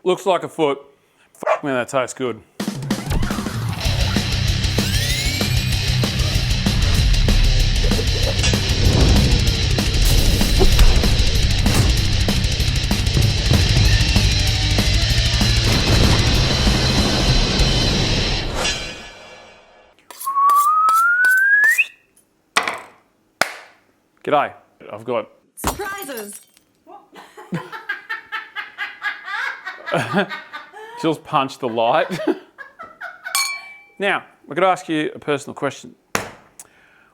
Looks like a foot. Fuck man, that tastes good. G'day. I've got surprises. Jill's punched the light. Now, I'm going to ask you a personal question.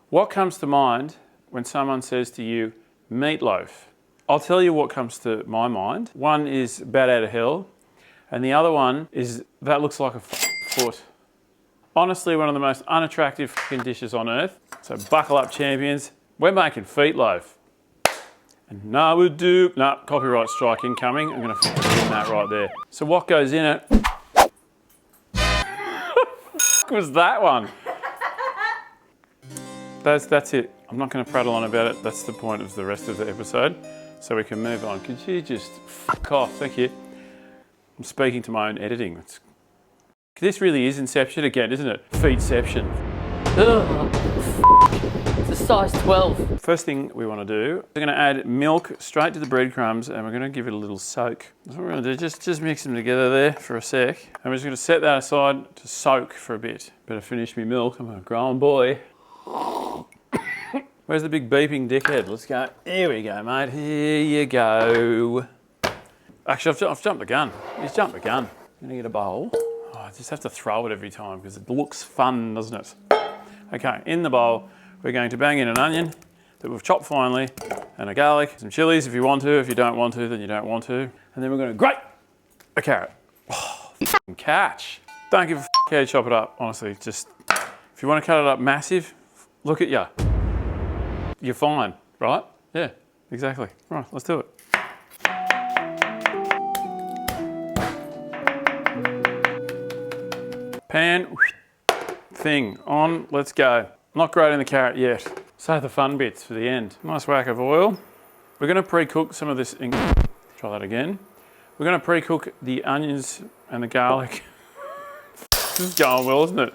What comes to mind when someone says to you, meatloaf? I'll tell you what comes to my mind. One is bat out of hell, and the other one is that looks like a foot. Honestly, one of the most unattractive dishes on earth. So buckle up, champions. We're making feetloaf. And no, we do. No, copyright strike incoming. I'm going to pin that right there. So what goes in it? What was that one? That's it. I'm not going to prattle on about it. That's the point of the rest of the episode. So we can move on. Could you just fuck off? Thank you. I'm speaking to my own editing. This really is Inception again, isn't it? Feetception. It's a size 12. First thing we want to do, we're going to add milk straight to the breadcrumbs and we're going to give it a little soak. That's what we're going to do, just mix them together there for a sec. And we're just going to set that aside to soak for a bit. Better finish me milk, I'm a grown boy. Where's the big beeping dickhead? Let's go. Here we go, mate. Here you go. Actually, I've jumped the gun. He's jumped the gun. I'm going to get a bowl. Oh, I just have to throw it every time because it looks fun, doesn't it? Okay, in the bowl, we're going to bang in an onion that we've chopped finely and a garlic, some chilies if you want to. If you don't want to, then you don't want to. And then we're going to grate a carrot. Oh, catch. Don't give a how you chop it up, honestly. Just, if you want to cut it up massive, look at you. You're fine, right? Yeah, exactly. Right, let's do it. Pan, thing on, let's go. Not grating the carrot yet. Save the fun bits for the end. Nice whack of oil. We're going to pre-cook some of this. Try that again. We're going to pre-cook the onions and the garlic. This is going well, isn't it?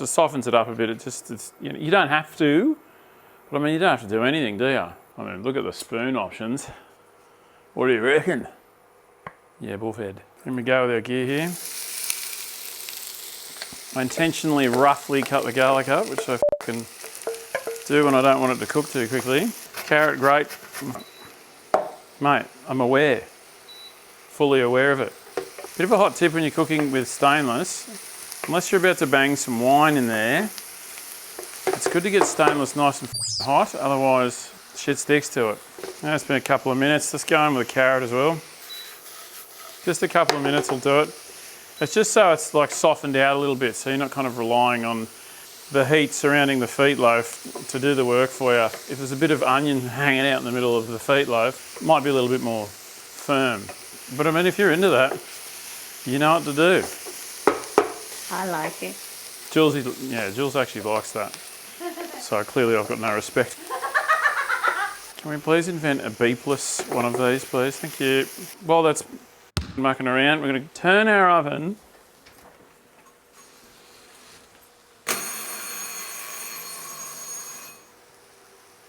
Just softens it up a bit. It's you don't have to, but I mean, you don't have to do anything, do you? I mean, look at the spoon options. What do you reckon? Yeah, bullfed. Here we go with our gear here. I intentionally roughly cut the garlic up, which I can do when I don't want it to cook too quickly. Carrot, great. Mate, I'm aware. Fully aware of it. Bit of a hot tip when you're cooking with stainless, unless you're about to bang some wine in there, it's good to get stainless nice and hot, otherwise shit sticks to it. Now it's been a couple of minutes. Let's go in with the carrot as well. Just a couple of minutes will do it. It's just so it's like softened out a little bit, so you're not kind of relying on the heat surrounding the feetloaf to do the work for you. If there's a bit of onion hanging out in the middle of the feetloaf, it might be a little bit more firm. But I mean, if you're into that, you know what to do. I like it. Jules actually likes that. So clearly I've got no respect. Can we please invent a beepless one of these, please? Thank you. While that's mucking around, we're going to turn our oven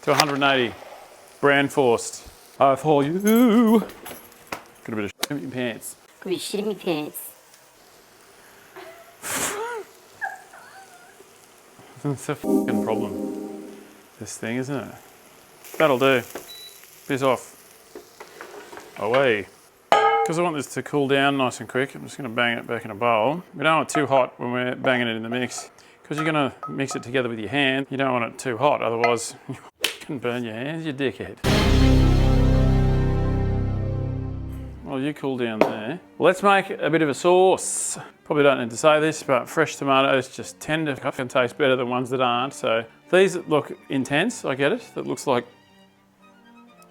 to 180. Brand forced. I for you. Got a bit of shit in your pants. Got your shit in my pants. It's a fucking problem, this thing, isn't it? That'll do. Piss off. Away. Because I want this to cool down nice and quick, I'm just going to bang it back in a bowl. We don't want it too hot when we're banging it in the mix. Because you're going to mix it together with your hand, you don't want it too hot, otherwise you can burn your hands, you dickhead. Well, you cool down there. Well, let's make a bit of a sauce. Probably don't need to say this, but fresh tomatoes just tend to taste better than ones that aren't. So these look intense, I get it. That looks like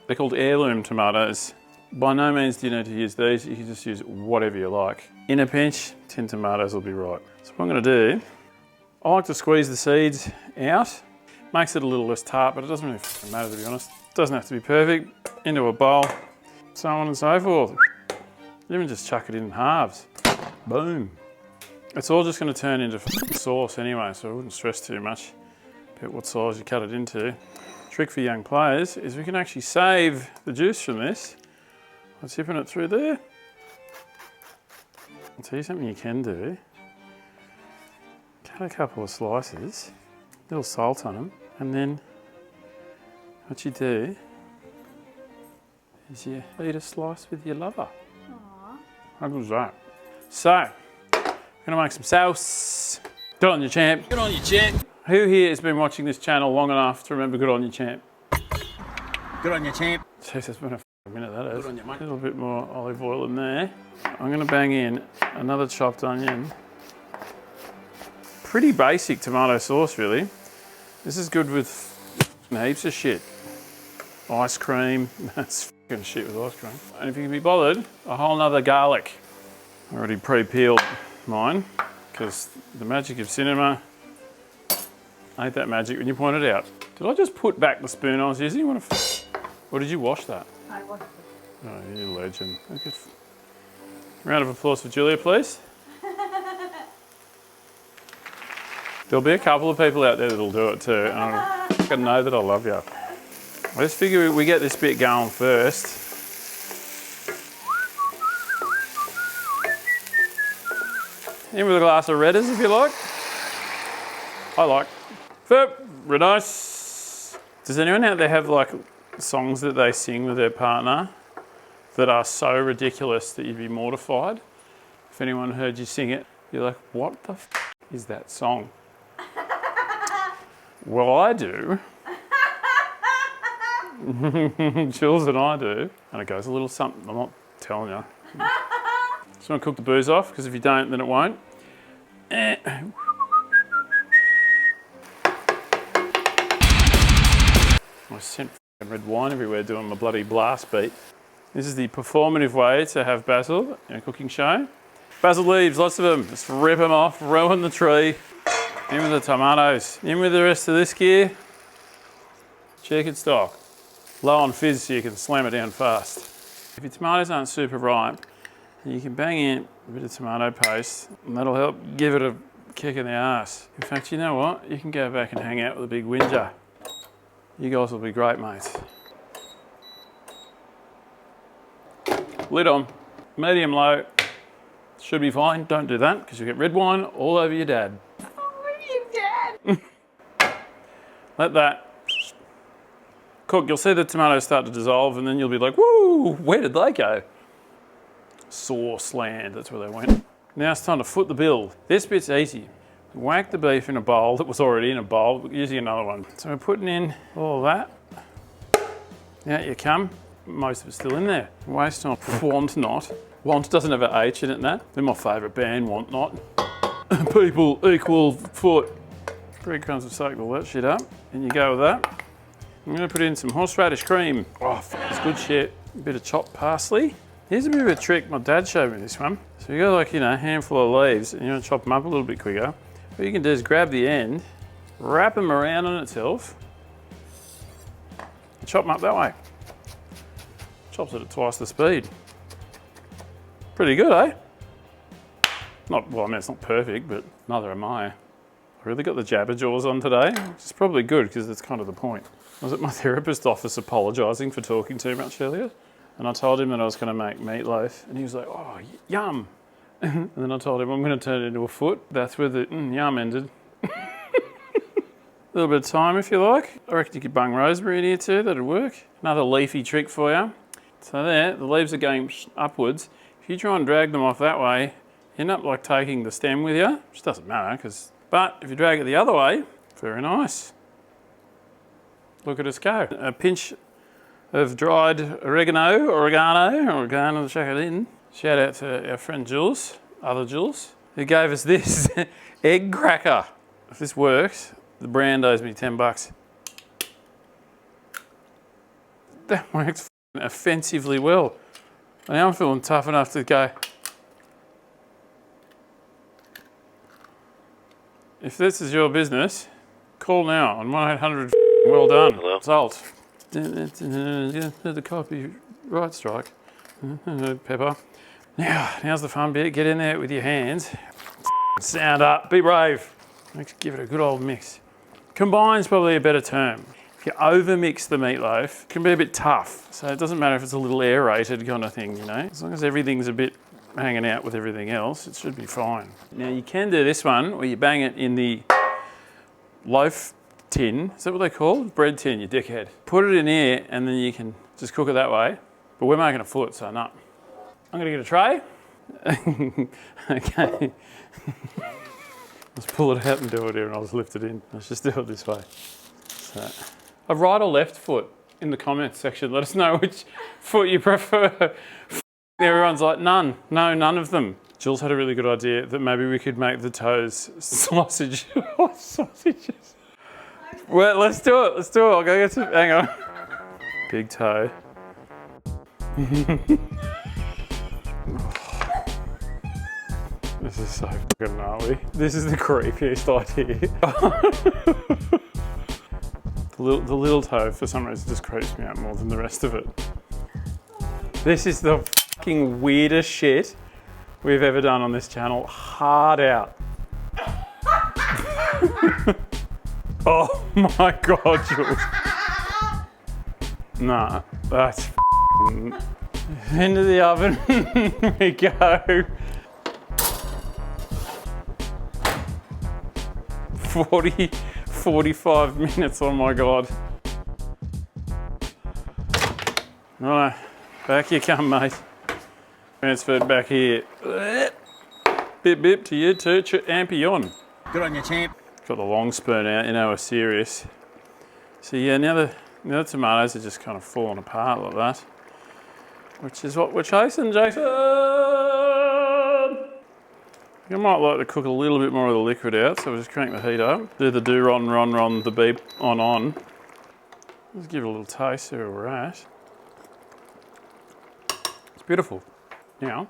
they're called heirloom tomatoes. By no means do you need to use these. You can just use whatever you like. In a pinch, 10 tomatoes will be right. So what I'm going to do, I like to squeeze the seeds out. Makes it a little less tart, but it doesn't really matter, to be honest. It doesn't have to be perfect. Into a bowl. so on and so forth. Even just chuck it in halves. Boom. It's all just going to turn into sauce anyway, so I wouldn't stress too much about what size you cut it into. Trick for young players is we can actually save the juice from this by tipping it through there. I'll tell you something you can do. Cut a couple of slices, little salt on them, and then what you do is you eat a slice with your lover. Aww. How good is that? So, I'm gonna make some sauce. Good on you, champ. Good on you, champ. Who here has been watching this channel long enough to remember good on you, champ? Good on you, champ. Jeez, it's been a minute, that is. Good on you, mate. A little bit more olive oil in there. I'm gonna bang in another chopped onion. Pretty basic tomato sauce, really. This is good with heaps of shit. Ice cream, that's fucking shit with ice cream. And if you can be bothered, a whole nother garlic. I already pre-peeled mine, because the magic of cinema ain't that magic when you point it out. Did I just put back the spoon I was using? Or did you wash that? I washed it. Oh, you're a legend. Okay. Round of applause for Julia, please. There'll be a couple of people out there that'll do it too, and I know that I love you. I just figure we get this bit going first. In with a glass of Redders if you like. I like. Very nice. Does anyone out there have like songs that they sing with their partner that are so ridiculous that you'd be mortified? If anyone heard you sing it, you're like, what the f is that song? Well, I do. Jules and I do. And it goes a little something, I'm not telling you. Just want to cook the booze off, because if you don't, then it won't. I sent red wine everywhere doing my bloody blast beat. This is the performative way to have basil in a cooking show. Basil leaves, lots of them. Just rip them off, ruin the tree. In with the tomatoes. In with the rest of this gear. Chicken stock. Low on fizz so you can slam it down fast. If your tomatoes aren't super ripe, you can bang in a bit of tomato paste and that'll help give it a kick in the arse. In fact, you know what? You can go back and hang out with a big whinger. You guys will be great mates. Lid on, medium low. Should be fine. Don't do that because you get red wine all over your dad. Let that cook. You'll see the tomatoes start to dissolve and then you'll be like, woo, where did they go? Sauce land, that's where they went. Now it's time to foot the bill. This bit's easy. Whack the beef in a bowl that was already in a bowl, using another one. So we're putting in all that. Out you come. Most of it's still in there. Waste not, want not. Want doesn't have an H in it now. They're my favourite band, Want Not. People equal foot. Breadcrumbs have soaked all that shit up. And you go with that. I'm gonna put in some horseradish cream. Oh, it's good shit. A bit of chopped parsley. Here's a bit of a trick, my dad showed me this one. So you got like, a handful of leaves and you want to chop them up a little bit quicker. What you can do is grab the end, wrap them around on itself, and chop them up that way. Chops it at twice the speed. Pretty good, eh? Well, I mean, it's not perfect, but neither am I. I really got the jabber jaws on today, which is probably good because that's kind of the point. I was at my therapist's office apologising for talking too much earlier. And I told him that I was going to make meatloaf, and he was like, oh, yum. And then I told him I'm going to turn it into a foot. That's where the yum ended. A little bit of thyme if you like. I reckon you could bung rosemary in here too, that'd work. Another leafy trick for you. So there, the leaves are going upwards. If you try and drag them off that way, you end up like taking the stem with you, which doesn't matter, but if you drag it the other way, very nice. Look at us go. A pinch of dried oregano, chuck it in. Shout out to our friend Jules, other Jules, who gave us this egg cracker. If this works, the brand owes me $10. That works offensively well. Now I'm feeling tough enough to go. If this is your business, call now on 1-800 well done. Hello? Salt. The copyright strike. Pepper. Now's the fun bit. Get in there with your hands. Sound up. Be brave. Let's give it a good old mix. Combine's probably a better term. If you over-mix the meatloaf, it can be a bit tough. So it doesn't matter if it's a little aerated kind of thing, you know. As long as everything's a bit hanging out with everything else, it should be fine. Now you can do this one where you bang it in the loaf tin. Is that what they call it? Bread tin, you dickhead. Put it in here and then you can just cook it that way. But we're making a foot, so no. I'm gonna get a tray. Okay. Let's pull it out and do it here and I'll just lift it in. Let's just do it this way. So, a right or left foot in the comments section. Let us know which foot you prefer. Everyone's like, none. No, none of them. Jules had a really good idea that maybe we could make the toes sausage. Sausages. Well, let's do it. Let's do it. I'll go get some. Hang on. Big toe. This is so fucking gnarly. This is the creepiest idea. the little toe, for some reason, just creeps me out more than the rest of it. This is the fucking weirdest shit we've ever done on this channel. Hard out. Oh my God, Jules. Nah, that's into the oven we go. 45 minutes, oh my God. Right, back you come, mate. Transferred back here. Bip bip to you too, Ampion. Good on you, champ. Got the long spoon out, you know we're serious. So yeah, now the tomatoes are just kind of falling apart like that. Which is what we're chasing, Jason. I might like to cook a little bit more of the liquid out, so we'll just crank the heat up. Do the ron, the beep on. Let's give it a little taste, see where we're at. It's beautiful. Now,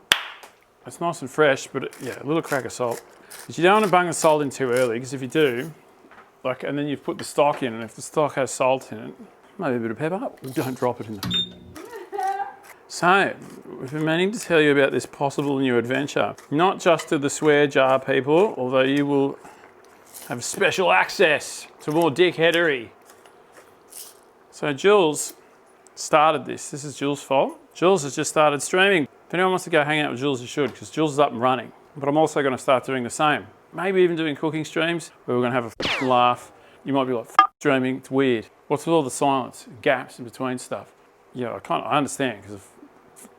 it's nice and fresh, but yeah, a little crack of salt. But you don't want to bung the salt in too early, because if you do, and then you've put the stock in, and if the stock has salt in it, maybe a bit of pepper, don't drop it in there. So, we've been meaning to tell you about this possible new adventure. Not just to the swear jar people, although you will have special access to more dickheadery. So Jules started this. This is Jules' fault. Jules has just started streaming. If anyone wants to go hang out with Jules, you should, because Jules is up and running. But I'm also going to start doing the same. Maybe even doing cooking streams where we're going to have a laugh. You might be like, streaming, it's weird. What's with all the silence, gaps in between stuff? Yeah, I understand, because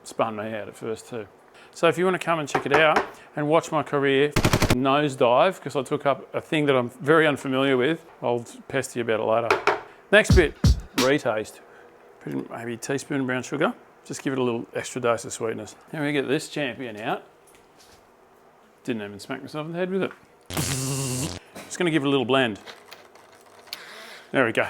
spun me out at first too. So if you want to come and check it out and watch my career nosedive, because I took up a thing that I'm very unfamiliar with, I'll pester you about it later. Next bit, retaste. Maybe a teaspoon of brown sugar. Just give it a little extra dose of sweetness. Now we get this champion out. Didn't even smack myself in the head with it. Just going to give it a little blend. There we go.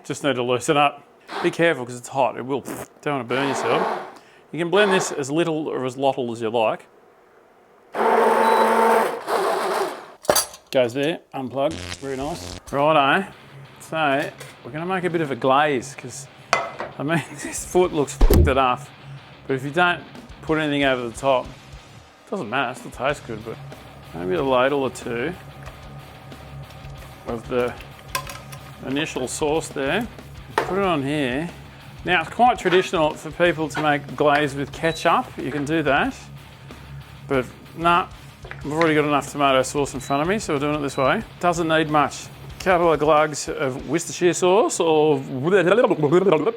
Just need to loosen up. Be careful because it's hot. It will. Don't want to burn yourself. You can blend this as little or as lottle as you like. Goes there, unplug, very nice. Righto, so we're going to make a bit of a glaze because, I mean, this foot looks fucked enough, but if you don't put anything over the top, it doesn't matter, it still tastes good, but maybe a ladle or two of the initial sauce there. Put it on here. Now, it's quite traditional for people to make glaze with ketchup. You can do that. But, nah, I've already got enough tomato sauce in front of me, so we're doing it this way. Doesn't need much. A couple of glugs of Worcestershire sauce or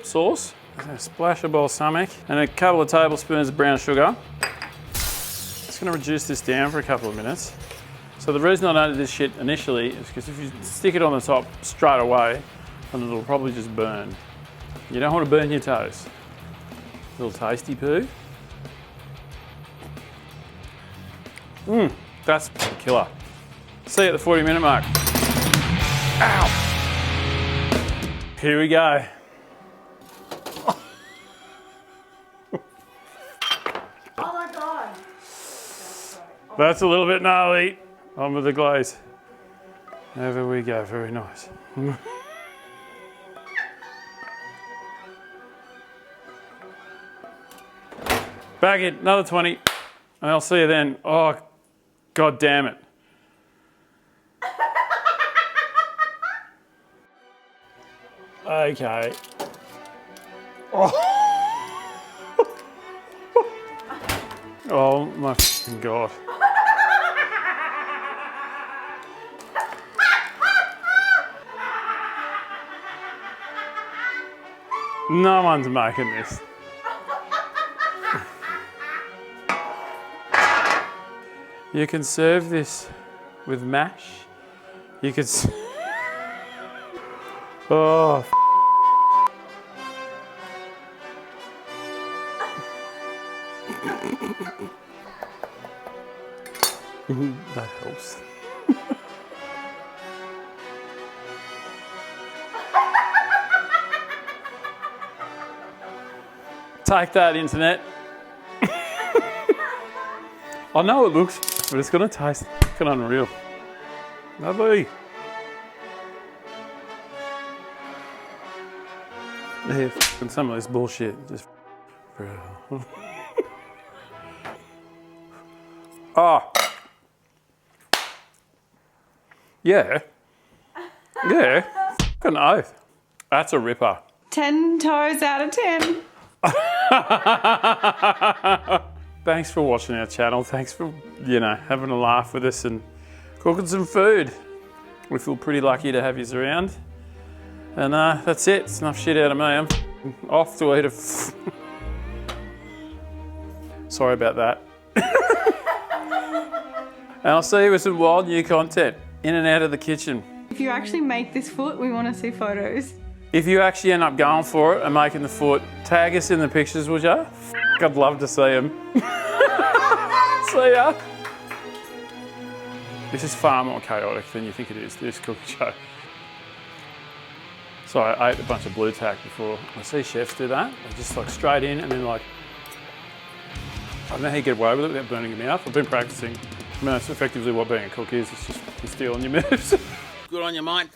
sauce. A splash of balsamic and a couple of tablespoons of brown sugar. Just going to reduce this down for a couple of minutes. So the reason I don't do this shit initially is because if you stick it on the top straight away, then it'll probably just burn. You don't want to burn your toes. A little tasty poo. That's killer. See you at the 40-minute mark. Ow! Here we go. Oh my God. That's a little bit gnarly. On with the glaze. Over we go, very nice. Back in, another 20. And I'll see you then. Oh, God damn it. Okay. Oh, oh my fucking God. No one's making this. You can serve this with mash. You could. Oh. That helps. Take that, internet. I know it looks, but it's gonna taste fucking unreal. Lovely. Yeah, fucking some of this bullshit. Just. Oh. Yeah. Yeah. Fucking oath. That's a ripper. 10 toes out of 10. Thanks for watching our channel. Thanks for, having a laugh with us and cooking some food. We feel pretty lucky to have you around. And that's it. It's enough shit out of me. I'm off to eat a... Sorry about that. And I'll see you with some wild new content in and out of the kitchen. If you actually make this foot, we want to see photos. If you actually end up going for it and making the foot, tag us in the pictures, would ya? I'd love to see them. See ya. This is far more chaotic than you think it is, this cooking show. So I ate a bunch of blue tack before. I see chefs do that. They just like straight in and then like, I don't know how you get away with it without burning your mouth. I've been practicing. I mean, that's effectively what being a cook is. It's just stealing your moves. Good on you, mate.